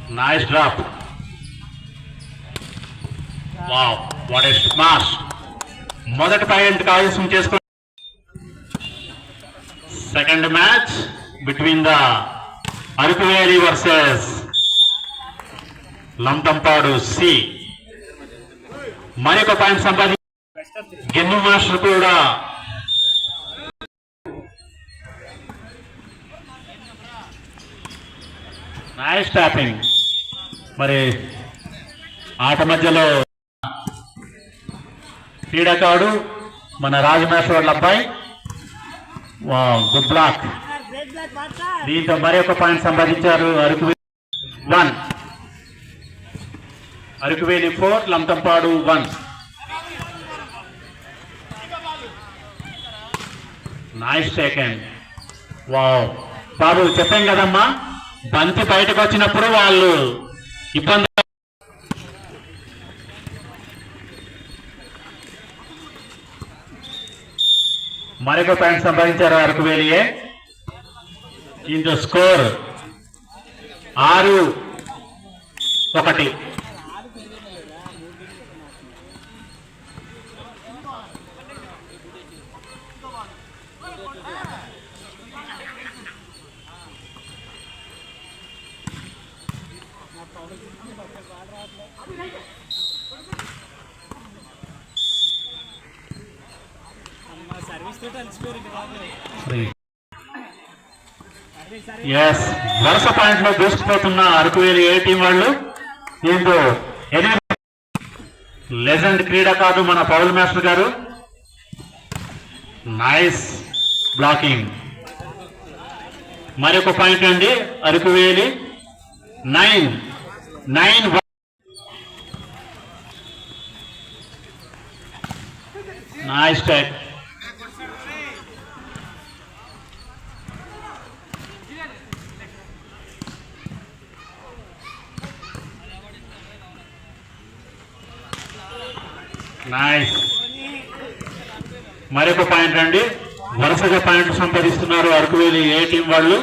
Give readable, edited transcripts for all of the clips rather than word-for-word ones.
Nice drop. Wow, what a smash. మొదటి point కైవసం చేసుకున్న second match between the Araku valley versus Lanthampadu C. మరొక point సంపాదించి గిన్ను మాస్టర్ కూడా నైస్ ట్యాపింగ్. మరి ఆట మధ్యలో క్రీడాకారుడు మన రాజమహేశ్వర వాళ్ళ అబ్బాయి గుడ్ బ్లాక్. దీంతో మరొక పాయింట్ సంపాదించారు Araku valley 1, Araku valley 4, Lanthampadu 1. Nice second. Wow బాబు చెప్పాం కదమ్మా, బంతి బయటకు వచ్చినప్పుడు వాళ్ళు ఇబ్బంది. మరొక పాయింట్ సంపాదించారు అరకువేలియే. దీంతో స్కోర్ 6-1. ఎస్, వరుస పాయింట్ లో దూసుకుపోతున్న అరకువేలి ఏ టీం వాళ్ళు. దీంతో లెజెండ్ క్రీడాకారుడు మన పౌల్ మాస్టర్ గారు నైస్ బ్లాకింగ్. మరొక పాయింట్ అండి అరకువేలి 9-1. నైస్ టైక్. నైస్. మరొక పాయింట్ అండి, వరుసగా పాయింట్లు సంపాదిస్తున్నారు అరకువేలి ఏ టీం వాళ్ళు.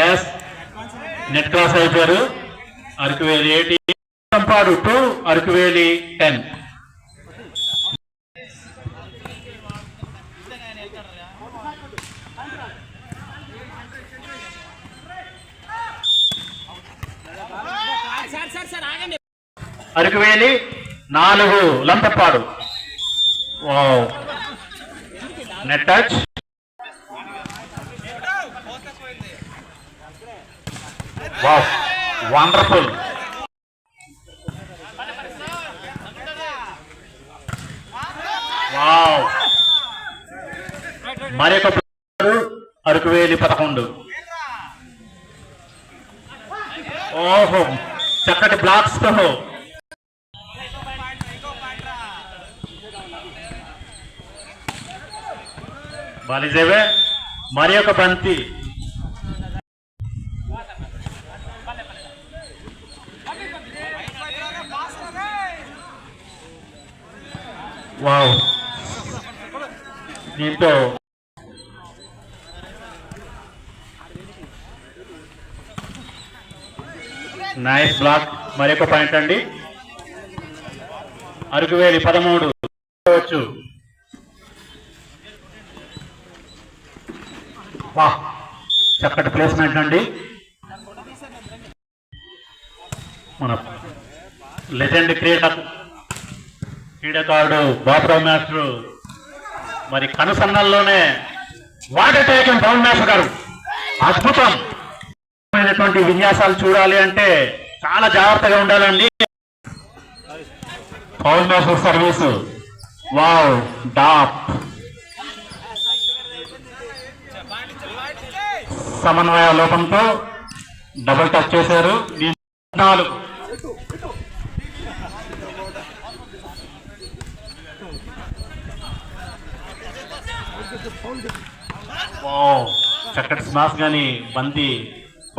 ఎస్, నెట్ క్రాస్ అయిపోయారు Araku valley A team. Lanthampadu 2, Araku valley 10. Araku valley 4, Lanthampadu. Net touch. Wow wonderful. Wow మరొక అరకువేలి 11. ఓహో చక్కటి బ్లాక్స్ తో బాలిజేవే. మరి ఒక బంతి. వావ్ దీంతో నైస్ బ్లాక్. మరొక పాయింట్ అండి అరకువేలి 13. వా చక్కటి ప్లేస్మెంట్ అండి. మన లెజెండ్ క్రీడాకారుడు బాబురావు మాస్టర్ మరి కనుసన్నల్లోనే వాటర్ టేకింగ్ పౌల్ మాస్టర్ గారు అద్భుతమైనటువంటి విన్యాసాలు చూడాలి అంటే చాలా జాగ్రత్తగా ఉండాలండి. పౌల్ మాస్టర్ సర్వీసు వావ్ డాప్. సమన్వయ లోపంతో డబుల్ టచ్ చేశారు. 4. చక్కటి స్మాష్ గాని బంతి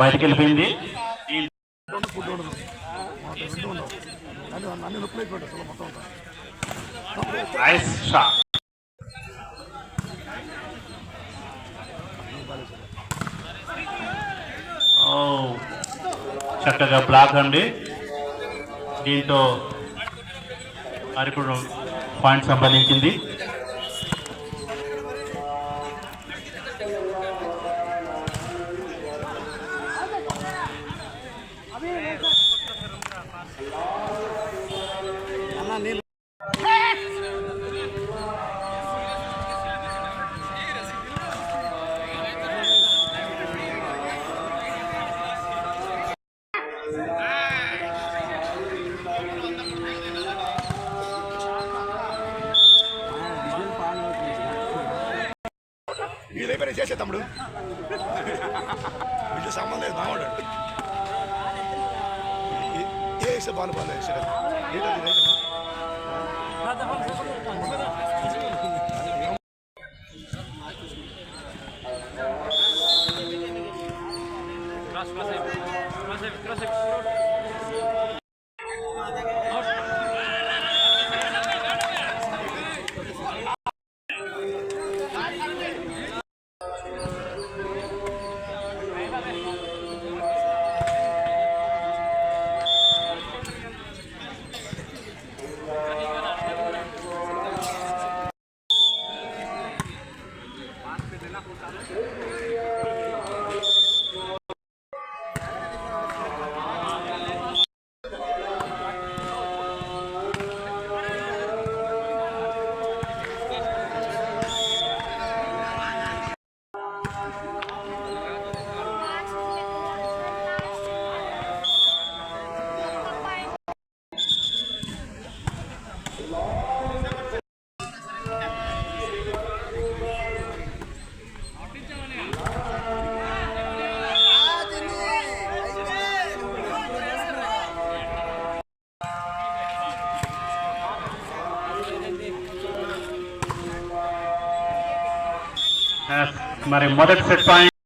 బయటికి వెళ్ళిపోయింది. Nice shot. చక్కగా బ్లాక్ అండి. దీంతో అరకు పాయింట్ సంపాదించింది. ఇదైపోయినా చేసే తమ్ముడు వీళ్ళు సంబంధం లేదు బాగుండు ఏ బాలు బాలు వేసాడు మరి మొదటి సెట్ పాయింట్